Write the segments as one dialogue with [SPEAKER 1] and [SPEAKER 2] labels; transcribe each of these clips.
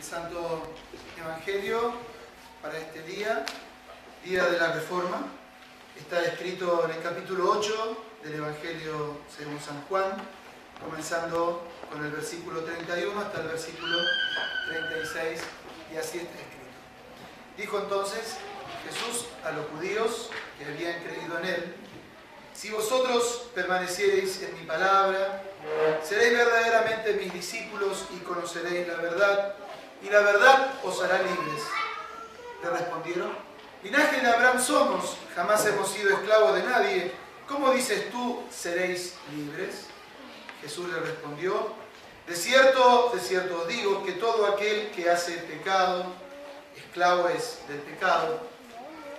[SPEAKER 1] El Santo Evangelio para este día, Día de la Reforma, está escrito en el capítulo 8 del Evangelio según San Juan, comenzando con el versículo 31 hasta el versículo 36, y así está escrito. Dijo entonces Jesús a los judíos que habían creído en él: si vosotros permaneciereis en mi palabra, seréis verdaderamente mis discípulos y conoceréis la verdad, y la verdad os hará libres. Le respondieron: linaje de Abraham somos, jamás hemos sido esclavos de nadie. ¿Cómo dices tú, seréis libres? Jesús le respondió: de cierto os digo que todo aquel que hace pecado, esclavo es del pecado.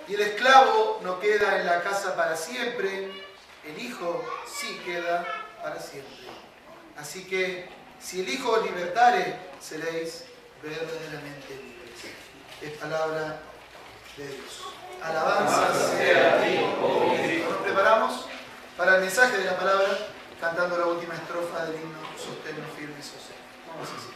[SPEAKER 1] Y el esclavo no queda en la casa para siempre, el Hijo sí queda para siempre. Así que, si el Hijo os libertare, seréis verdaderamente libres. Es palabra de Dios. Alabanza sea a ti, oh Cristo. Nos preparamos para el mensaje de la palabra, cantando la última estrofa del himno Sostengo firme y sosegno. Vamos a citar.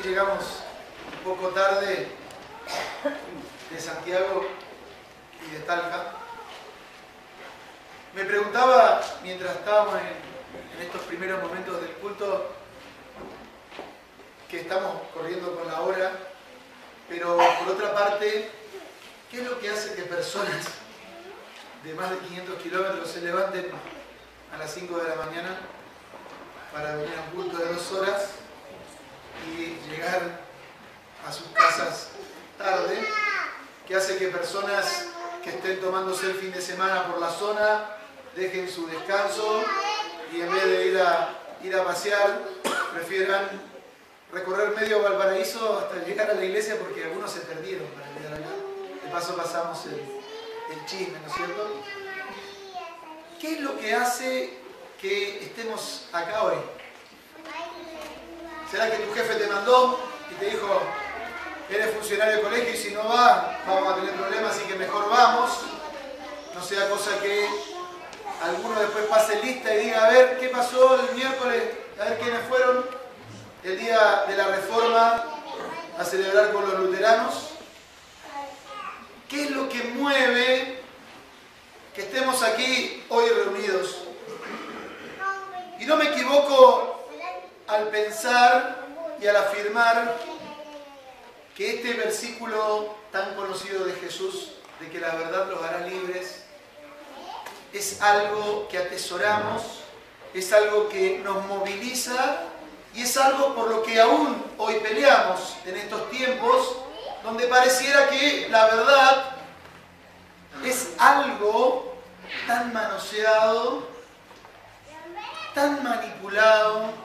[SPEAKER 1] Llegamos un poco tarde de Santiago y de Talca. Me preguntaba, mientras estábamos en estos primeros momentos del culto, que estamos corriendo con la hora, pero por otra parte, ¿qué es lo que hace que personas de más de 500 kilómetros se levanten a las 5 de la mañana para venir a un culto de 2 horas y llegar a sus casas tarde? Que hace que personas que estén tomándose el fin de semana por la zona dejen su descanso y en vez de ir a pasear prefieran recorrer medio Valparaíso hasta llegar a la iglesia, porque algunos se perdieron para llegar acá. De paso pasamos el chisme, ¿no es cierto? ¿Qué es lo que hace que estemos acá hoy? ¿Será que tu jefe te mandó y te dijo: eres funcionario de colegio y si no va, vamos a tener problemas, así que mejor vamos? No sea cosa que alguno después pase lista y diga: a ver, ¿qué pasó el miércoles? A ver quiénes fueron el día de la Reforma a celebrar con los luteranos. ¿Qué es lo que mueve que estemos aquí hoy reunidos? Y no me equivoco al pensar y al afirmar que este versículo tan conocido de Jesús, de que la verdad los hará libres, es algo que atesoramos, es algo que nos moviliza y es algo por lo que aún hoy peleamos en estos tiempos, donde pareciera que la verdad es algo tan manoseado, tan manipulado,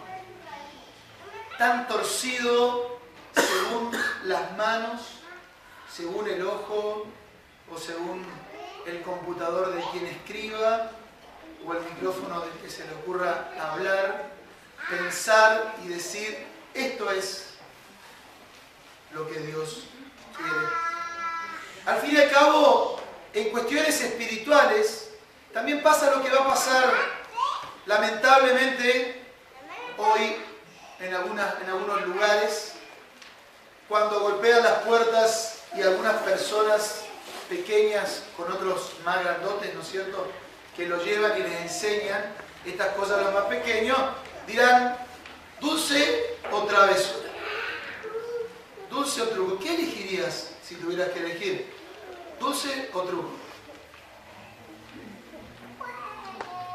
[SPEAKER 1] tan torcido según las manos, según el ojo o según el computador de quien escriba o el micrófono del que se le ocurra hablar, pensar y decir: esto es lo que Dios quiere. Al fin y al cabo, en cuestiones espirituales también pasa lo que va a pasar lamentablemente hoy en algunos lugares, cuando golpean las puertas y algunas personas pequeñas con otros más grandotes, ¿no es cierto?, que lo llevan y les enseñan estas cosas a los más pequeños, dirán: dulce o travesura, dulce o truco. ¿Qué elegirías si tuvieras que elegir? ¿Dulce o truco?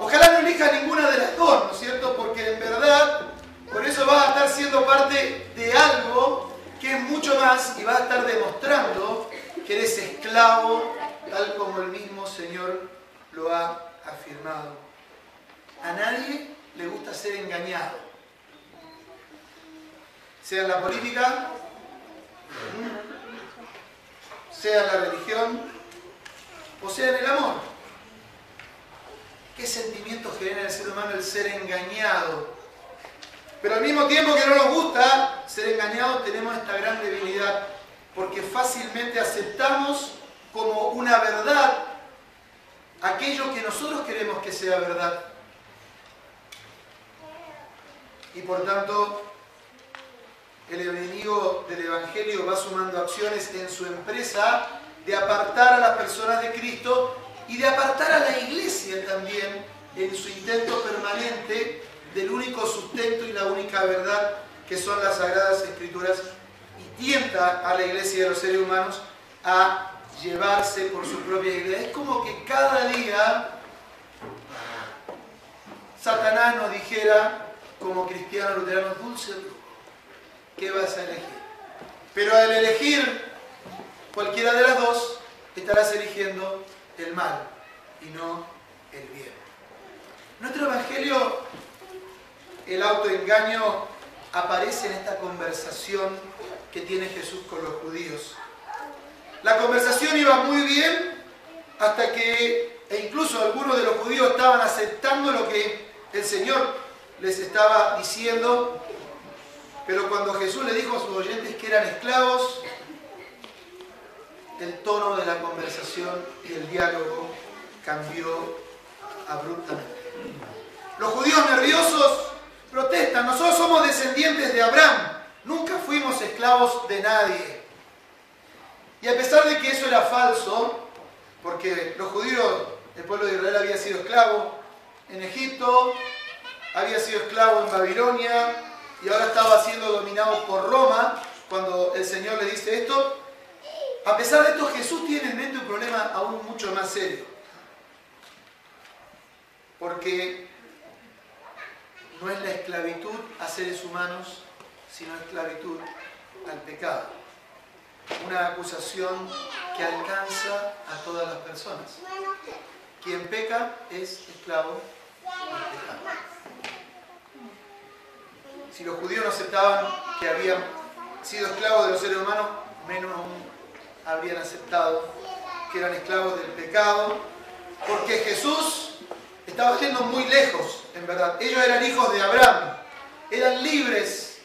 [SPEAKER 1] Ojalá no elijas ninguna de las dos, ¿no es cierto?, porque en verdad por eso vas a estar siendo parte de algo que es mucho más, y vas a estar demostrando que eres esclavo, tal como el mismo Señor lo ha afirmado. A nadie le gusta ser engañado. Sea en la política, sea en la religión, o sea en el amor. ¿Qué sentimientos genera en el ser humano el ser engañado? Pero al mismo tiempo que no nos gusta ser engañados, tenemos esta gran debilidad, porque fácilmente aceptamos como una verdad aquello que nosotros queremos que sea verdad. Y por tanto, el enemigo del Evangelio va sumando acciones en su empresa de apartar a las personas de Cristo y de apartar a la iglesia también en su intento permanente del único sustento y la única verdad que son las Sagradas Escrituras, y tienta a la iglesia y a los seres humanos a llevarse por su propia idea. Es como que cada día Satanás nos dijera, como cristianos luteranos, dulce truco, ¿qué vas a elegir? Pero al elegir cualquiera de las dos, estarás eligiendo el mal y no el bien. Nuestro Evangelio, el autoengaño aparece en esta conversación que tiene Jesús con los judíos. La conversación iba muy bien hasta que, e incluso algunos de los judíos estaban aceptando lo que el Señor les estaba diciendo, pero cuando Jesús le dijo a sus oyentes que eran esclavos, el tono de la conversación y el diálogo cambió abruptamente. Los judíos nerviosos protestan: nosotros somos descendientes de Abraham, nunca fuimos esclavos de nadie. Y a pesar de que eso era falso, porque los judíos, el pueblo de Israel había sido esclavo en Egipto, había sido esclavo en Babilonia y ahora estaba siendo dominado por Roma, cuando el Señor le dice esto, a pesar de esto Jesús tiene en mente un problema aún mucho más serio. Porque no es la esclavitud a seres humanos, sino esclavitud al pecado. Una acusación que alcanza a todas las personas. Quien peca es esclavo del pecado. Si los judíos no aceptaban que habían sido esclavos de los seres humanos, menos aún habrían aceptado que eran esclavos del pecado, porque Jesús estaba yendo muy lejos, en verdad. Ellos eran hijos de Abraham, eran libres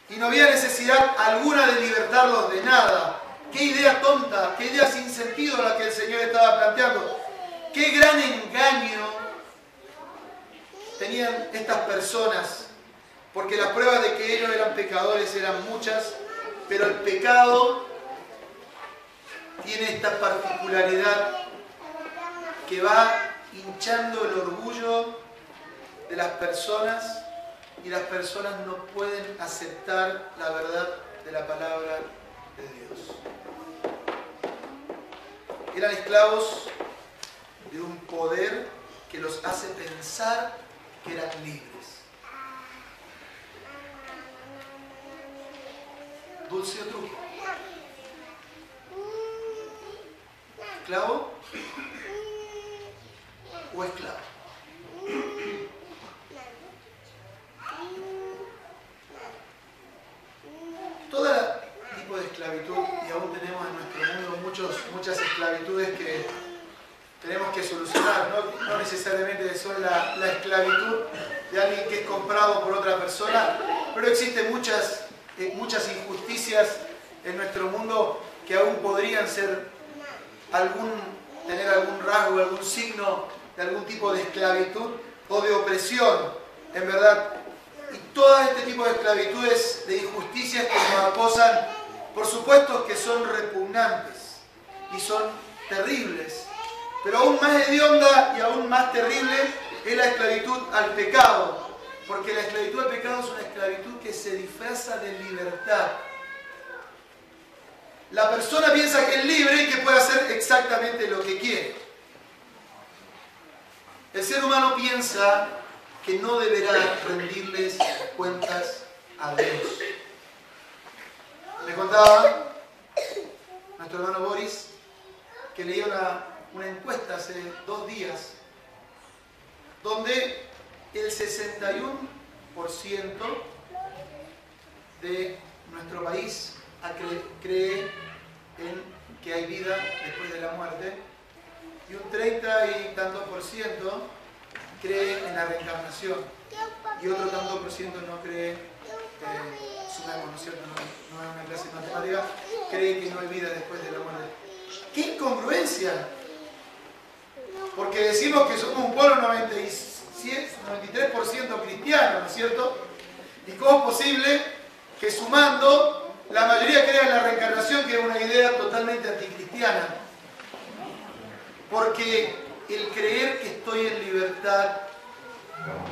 [SPEAKER 1] y no había necesidad alguna de libertarlos de nada. Qué idea tonta, qué idea sin sentido la que el Señor estaba planteando. Qué gran engaño tenían estas personas, porque las pruebas de que ellos eran pecadores eran muchas, pero el pecado tiene esta particularidad que va hinchando el orgullo de las personas y las personas no pueden aceptar la verdad de la palabra de Dios. Eran esclavos de un poder que los hace pensar que eran libres. Dulce o truco. ¿Esclavo o esclavo? Todo tipo de esclavitud, y aún tenemos en nuestro mundo muchas esclavitudes que tenemos que solucionar, no necesariamente son la esclavitud de alguien que es comprado por otra persona, pero existen muchas injusticias en nuestro mundo que aún podrían tener algún rasgo, algún signo de algún tipo de esclavitud o de opresión, en verdad. Y todo este tipo de esclavitudes, de injusticias que nos acosan, por supuesto que son repugnantes y son terribles, pero aún más hedionda y aún más terrible es la esclavitud al pecado, porque la esclavitud al pecado es una esclavitud que se disfraza de libertad. La persona piensa que es libre y que puede hacer exactamente lo que quiere. El ser humano piensa que no deberá rendirles cuentas a Dios. Me contaba nuestro hermano Boris que leía una encuesta hace 2 días donde el 61% de nuestro país cree en que hay vida después de la muerte y un 30 y tanto por ciento cree en la reencarnación y otro tanto por ciento no cree, sumemos, ¿no es cierto? No es una clase de matemática, cree que no hay vida después de la muerte. ¡Qué incongruencia! Porque decimos que somos un pueblo 93% cristiano, ¿no es cierto? ¿Y cómo es posible que sumando la mayoría crea en la reencarnación, que es una idea totalmente anticristiana? Porque el creer que estoy en libertad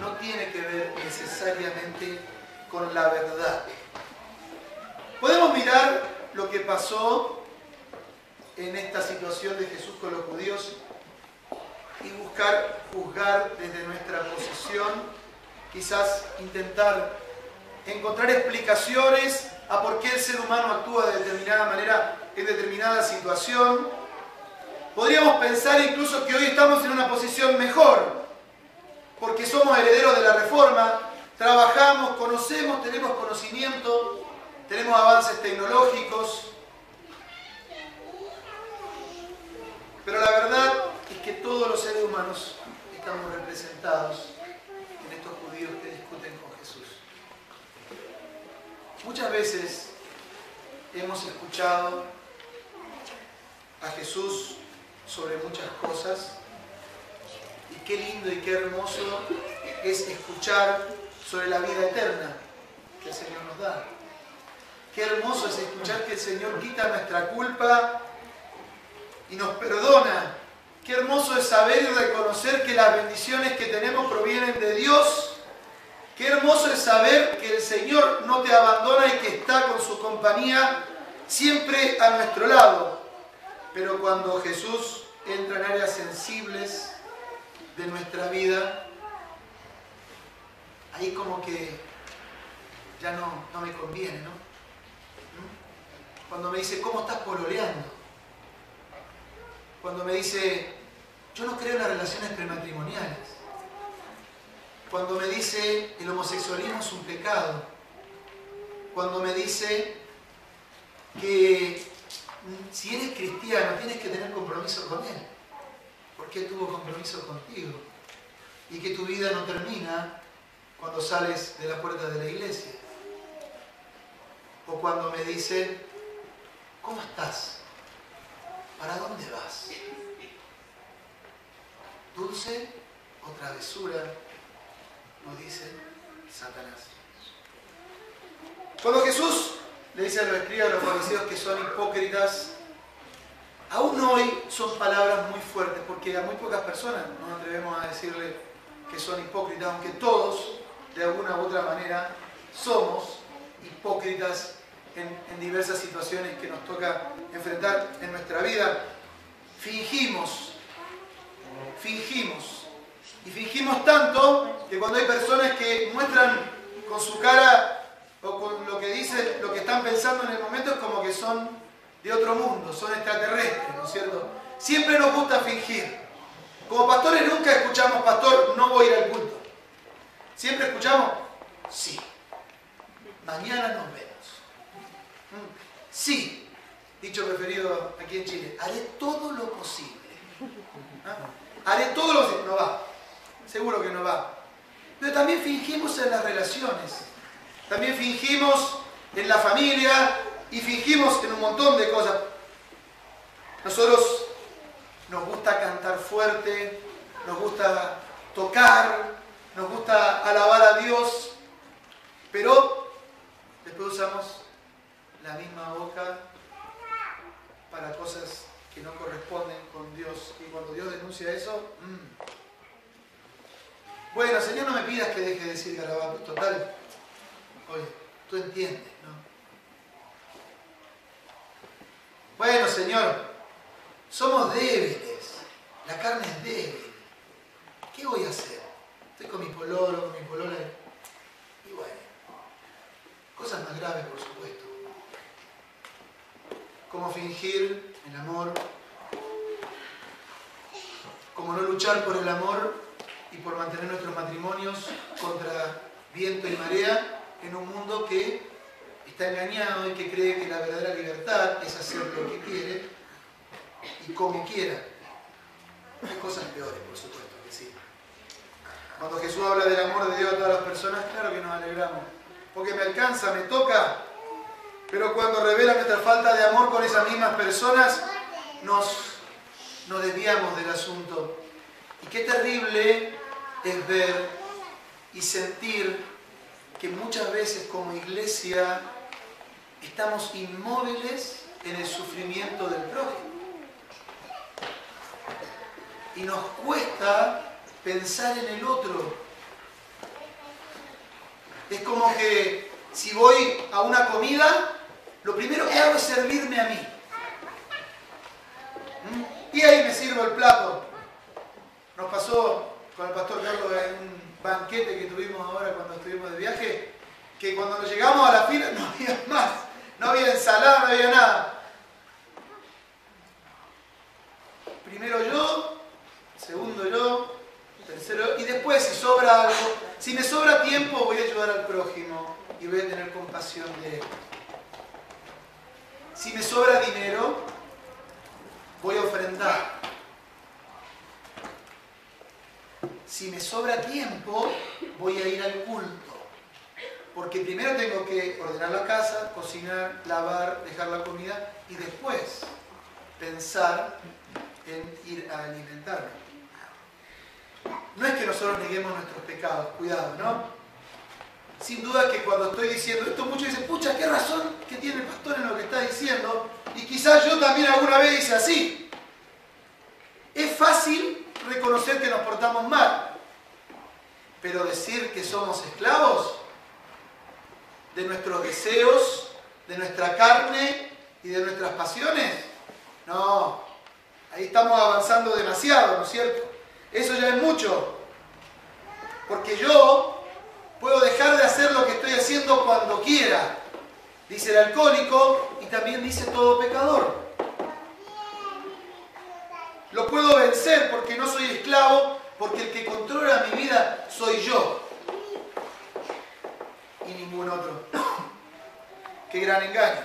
[SPEAKER 1] no tiene que ver necesariamente con la verdad. Podemos mirar lo que pasó en esta situación de Jesús con los judíos y buscar juzgar desde nuestra posición, quizás intentar encontrar explicaciones a por qué el ser humano actúa de determinada manera en determinada situación. Podríamos pensar incluso que hoy estamos en una posición mejor, porque somos herederos de la Reforma, trabajamos, conocemos, tenemos conocimiento, tenemos avances tecnológicos, pero la verdad es que todos los seres humanos estamos representados en estos judíos que discuten con Jesús. Muchas veces hemos escuchado a Jesús sobre muchas cosas y qué lindo y qué hermoso es escuchar sobre la vida eterna que el Señor nos da. Qué hermoso es escuchar que el Señor quita nuestra culpa y nos perdona. Qué hermoso es saber y reconocer que las bendiciones que tenemos provienen de Dios. Qué hermoso es saber que el Señor no te abandona y que está con su compañía siempre a nuestro lado. Pero cuando Jesús entra en áreas sensibles de nuestra vida, ahí como que ya no me conviene, ¿no? Cuando me dice, ¿cómo estás pololeando? Cuando me dice, yo no creo en las relaciones prematrimoniales. Cuando me dice, el homosexualismo es un pecado. Cuando me dice que si eres cristiano tienes que tener compromiso con Él, porque Él tuvo compromiso contigo. Y que tu vida no termina cuando sales de la puerta de la iglesia. O cuando me dice, ¿cómo estás? ¿Para dónde vas? ¿Dulce o travesura? Nos dice Satanás. Cuando Jesús le dice a los escribas, a los fariseos que son hipócritas, aún hoy son palabras muy fuertes, porque a muy pocas personas nos atrevemos a decirle que son hipócritas, aunque todos, de alguna u otra manera, somos hipócritas en diversas situaciones que nos toca enfrentar en nuestra vida. Fingimos. Y fingimos tanto que cuando hay personas que muestran con su cara o con lo que dicen, lo que están pensando en el momento, es como que son de otro mundo, son extraterrestres, ¿no es cierto? Siempre nos gusta fingir. Como pastores nunca escuchamos, pastor, no voy a ir al culto. Siempre escuchamos, sí, mañana nos vemos. Sí, dicho preferido aquí en Chile, haré todo lo posible. Haré todo lo posible. No va, seguro que no va. Pero también fingimos en las relaciones, también fingimos en la familia y fingimos en un montón de cosas. Nosotros nos gusta cantar fuerte, nos gusta tocar, nos gusta alabar a Dios, pero después usamos la misma boca para cosas que no corresponden con Dios. Y cuando Dios denuncia eso, bueno, Señor, no me pidas que deje de decir garabatos. Total, oye, tú entiendes, ¿no? Bueno, Señor, somos débiles, la carne es débil. ¿Qué voy a hacer? Estoy con mi pololo, con mi polola. Y bueno, cosas más graves, por supuesto. Como fingir el amor, como no luchar por el amor y y por mantener nuestros matrimonios contra viento y marea en un mundo que está engañado y que cree que la verdadera libertad es hacer lo que quiere y como quiera. Hay cosas peores, por supuesto que sí. Cuando Jesús habla del amor de Dios a todas las personas, claro que nos alegramos, porque me alcanza, me toca, pero cuando revela nuestra falta de amor con esas mismas personas, nos desviamos del asunto. Y qué terrible es ver y sentir que muchas veces como iglesia estamos inmóviles en el sufrimiento del prójimo. Y nos cuesta pensar en el otro. Es como que si voy a una comida, lo primero que hago es servirme a mí. Y ahí me sirvo el plato. Nos pasó con el pastor Carlos en un banquete que tuvimos ahora cuando estuvimos de viaje, que cuando nos llegamos a la fila no había más, no había ensalada, no había nada. Primero yo, segundo yo, tercero, y después si sobra algo, si me sobra tiempo voy a ayudar al prójimo y voy a tener compasión de él. Si me sobra dinero, voy a ofrendar. Si me sobra tiempo, voy a ir al culto. Porque primero tengo que ordenar la casa, cocinar, lavar, dejar la comida y después pensar en ir a alimentarme. No es que nosotros neguemos nuestros pecados, cuidado, ¿no? Sin duda que cuando estoy diciendo esto, muchos dicen, pucha, qué razón que tiene el pastor en lo que está diciendo, y quizás yo también alguna vez hice así. Es fácil reconocer que nos portamos mal, pero decir que somos esclavos de nuestros deseos, de nuestra carne y de nuestras pasiones, no, ahí estamos avanzando demasiado, ¿no es cierto? Eso ya es mucho, porque yo puedo dejar de hacer lo que estoy haciendo cuando quiera, dice el alcohólico y también dice todo pecador. Lo puedo vencer porque no soy esclavo, porque el que controla mi vida soy yo y ningún otro. Qué gran engaño.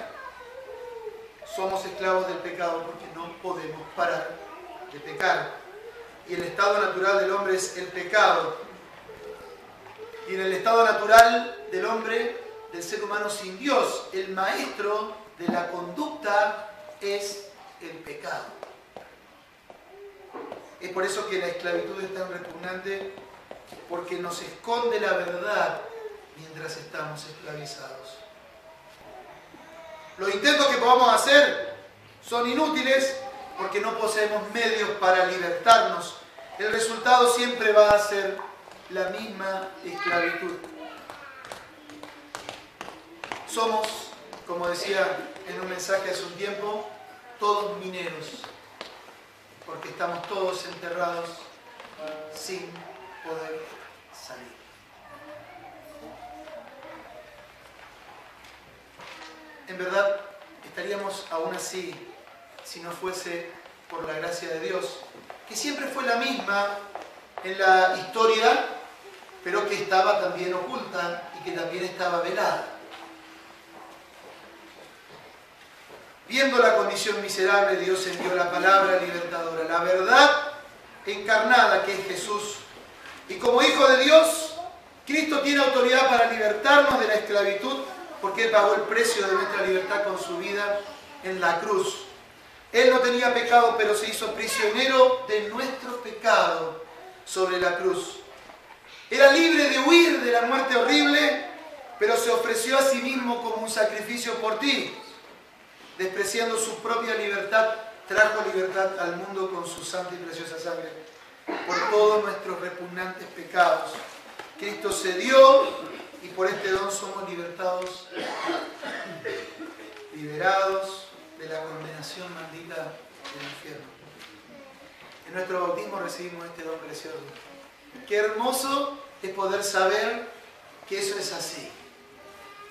[SPEAKER 1] Somos esclavos del pecado porque no podemos parar de pecar. Y el estado natural del hombre es el pecado. Y en el estado natural del hombre, del ser humano sin Dios, el maestro de la conducta es el pecado. Es por eso que la esclavitud es tan repugnante, porque nos esconde la verdad mientras estamos esclavizados. Los intentos que podamos hacer son inútiles porque no poseemos medios para libertarnos. El resultado siempre va a ser la misma esclavitud. Somos, como decía en un mensaje hace un tiempo, todos mineros, porque estamos todos enterrados sin poder salir. En verdad, estaríamos aún así si no fuese por la gracia de Dios, que siempre fue la misma en la historia, pero que estaba también oculta y que también estaba velada. Viendo la condición miserable, Dios envió la palabra libertadora, la verdad encarnada que es Jesús. Y como Hijo de Dios, Cristo tiene autoridad para libertarnos de la esclavitud porque Él pagó el precio de nuestra libertad con su vida en la cruz. Él no tenía pecado, pero se hizo prisionero de nuestro pecado sobre la cruz. Era libre de huir de la muerte horrible, pero se ofreció a sí mismo como un sacrificio por ti. Despreciando su propia libertad, trajo libertad al mundo con su santa y preciosa sangre. Por todos nuestros repugnantes pecados, Cristo se dio y por este don somos liberados de la condenación maldita del infierno. En nuestro bautismo recibimos este don precioso. Qué hermoso es poder saber que eso es así.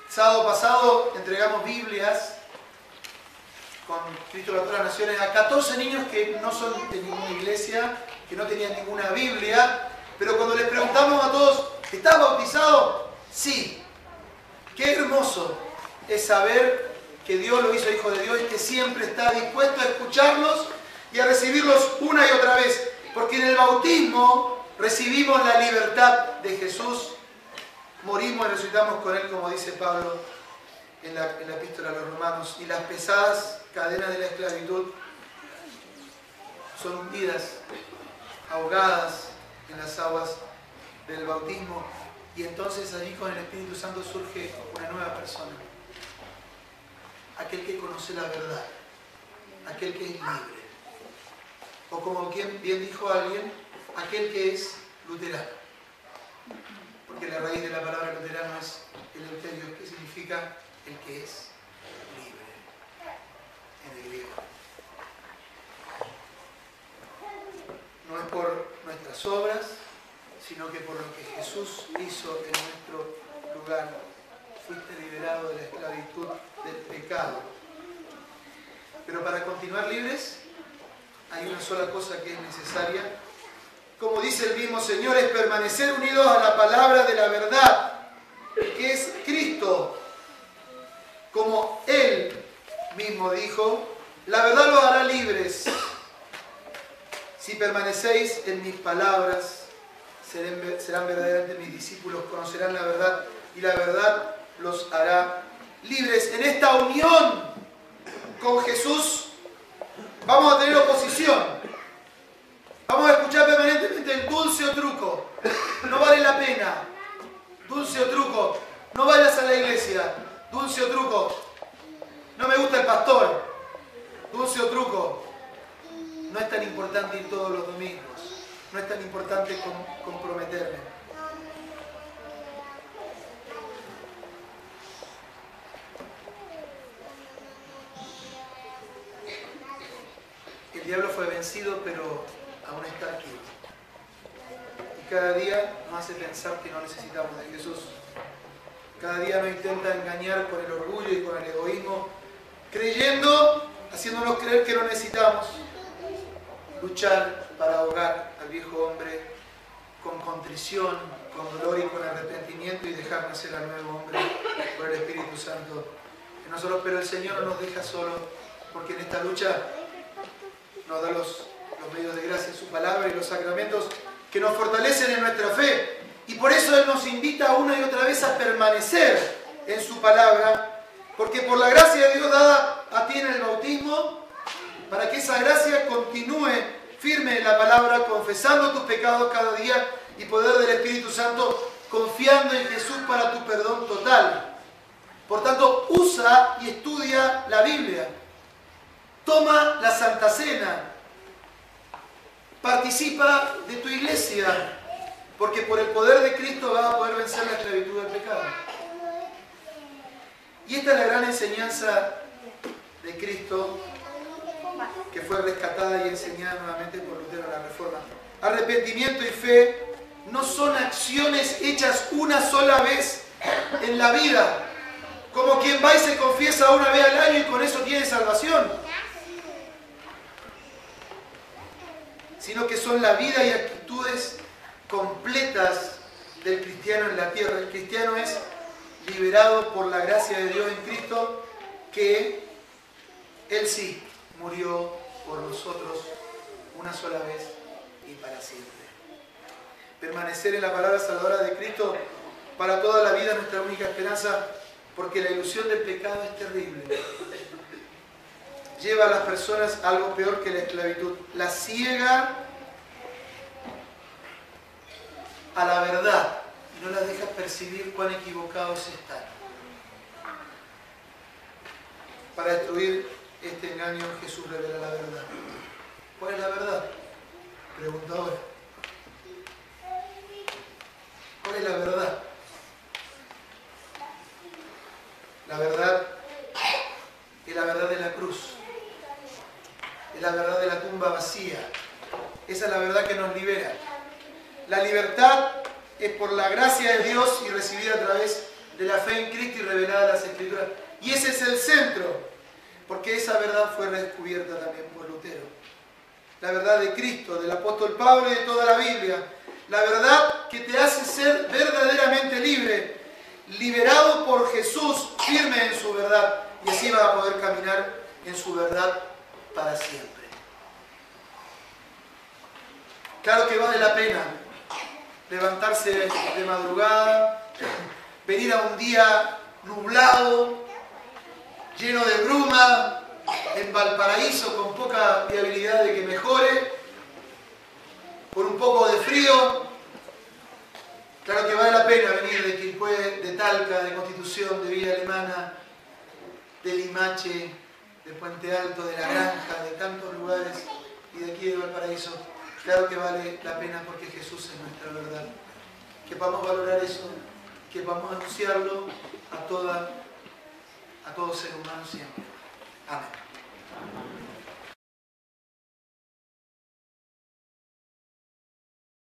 [SPEAKER 1] El sábado pasado entregamos Biblias con Cristo para todas las naciones a 14 niños que no son de ninguna iglesia, que no tenían ninguna Biblia, Pero cuando les preguntamos a todos, ¿estás bautizado? Sí. Qué hermoso es saber que Dios lo hizo hijo de Dios y que siempre está dispuesto a escucharlos y a recibirlos una y otra vez. Porque en el bautismo recibimos la libertad de Jesús, morimos y resucitamos con Él, como dice Pablo en la epístola a los Romanos, y las pesadas cadenas de la esclavitud son hundidas, ahogadas en las aguas del bautismo, y entonces allí con el Espíritu Santo surge una nueva persona, aquel que conoce la verdad, aquel que es libre, o como bien dijo alguien, aquel que es luterano, porque la raíz de la palabra luterano es eleuterios, que significa el que es libre en el griego. No es por nuestras obras, sino que por lo que Jesús hizo en nuestro lugar. Fuiste liberado de la esclavitud del pecado. Pero para continuar libres, hay una sola cosa que es necesaria. Como dice el mismo Señor, es permanecer unidos a la palabra de la verdad, que es Cristo. Como Él mismo dijo, la verdad los hará libres. Si permanecéis en mis palabras, serán verdaderamente mis discípulos, conocerán la verdad y la verdad los hará libres. En esta unión con Jesús vamos a tener oposición. Vamos a escuchar permanentemente el dulce o truco. No vale la pena. Dulce o truco. No vayas a la iglesia. Dulce o truco. No me gusta el pastor. Dulce o truco. No es tan importante ir todos los domingos. No es tan importante comprometerme. El diablo fue vencido, pero aún está aquí. Y cada día nos hace pensar que no necesitamos de Jesús. Cada día nos intenta engañar con el orgullo y con el egoísmo, haciéndonos creer que no necesitamos luchar para ahogar al viejo hombre con contrición, con dolor y con arrepentimiento y dejarnos ser al nuevo hombre por el Espíritu Santo en nosotros. Pero el Señor no nos deja solos, porque en esta lucha nos da los medios de gracia, su palabra y los sacramentos que nos fortalecen en nuestra fe. Y por eso Él nos invita una y otra vez a permanecer en su palabra, porque por la gracia de Dios dada a ti en el bautismo, para que esa gracia continúe firme en la palabra, confesando tus pecados cada día y poder del Espíritu Santo, confiando en Jesús para tu perdón total. Por tanto, usa y estudia la Biblia. Toma la Santa Cena. Participa de tu iglesia, porque por el poder de Cristo vas a poder vencer la esclavitud del pecado. Y esta es la gran enseñanza de Cristo, que fue rescatada y enseñada nuevamente por Lutero en la Reforma. Arrepentimiento y fe no son acciones hechas una sola vez en la vida, como quien va y se confiesa una vez al año y con eso tiene salvación, sino que son la vida y actitudes completas del cristiano en la tierra. El cristiano es liberado por la gracia de Dios en Cristo, que Él sí murió por nosotros una sola vez y para siempre. Permanecer en la palabra salvadora de Cristo para toda la vida es nuestra única esperanza, porque la ilusión del pecado es terrible. Lleva a las personas a algo peor que la esclavitud. La ciega a la verdad y no las deja percibir cuán equivocados están. Para destruir este engaño, Jesús revela la verdad. ¿Cuál es la verdad? Pregunto ahora. ¿Cuál es la verdad? La verdad es la verdad de la cruz. Es la verdad de la tumba vacía. Esa es la verdad que nos libera. La libertad es por la gracia de Dios y recibida a través de la fe en Cristo y revelada en las Escrituras. Y ese es el centro, porque esa verdad fue redescubierta también por Lutero. La verdad de Cristo, del apóstol Pablo y de toda la Biblia. La verdad que te hace ser verdaderamente libre, liberado por Jesús, firme en su verdad. Y así vas a poder caminar en su verdad para siempre. Claro que vale la pena levantarse de madrugada, venir a un día nublado, lleno de bruma, en Valparaíso, con poca viabilidad de que mejore, con un poco de frío. Claro que vale la pena venir de Quilpué, de Talca, de Constitución, de Villa Alemana, de Limache, de Puente Alto, de La Granja, de tantos lugares, y de aquí de Valparaíso. Claro que vale la pena porque Jesús es nuestra verdad. Que podamos valorar eso, que podamos anunciarlo a todo ser humano siempre. Amén.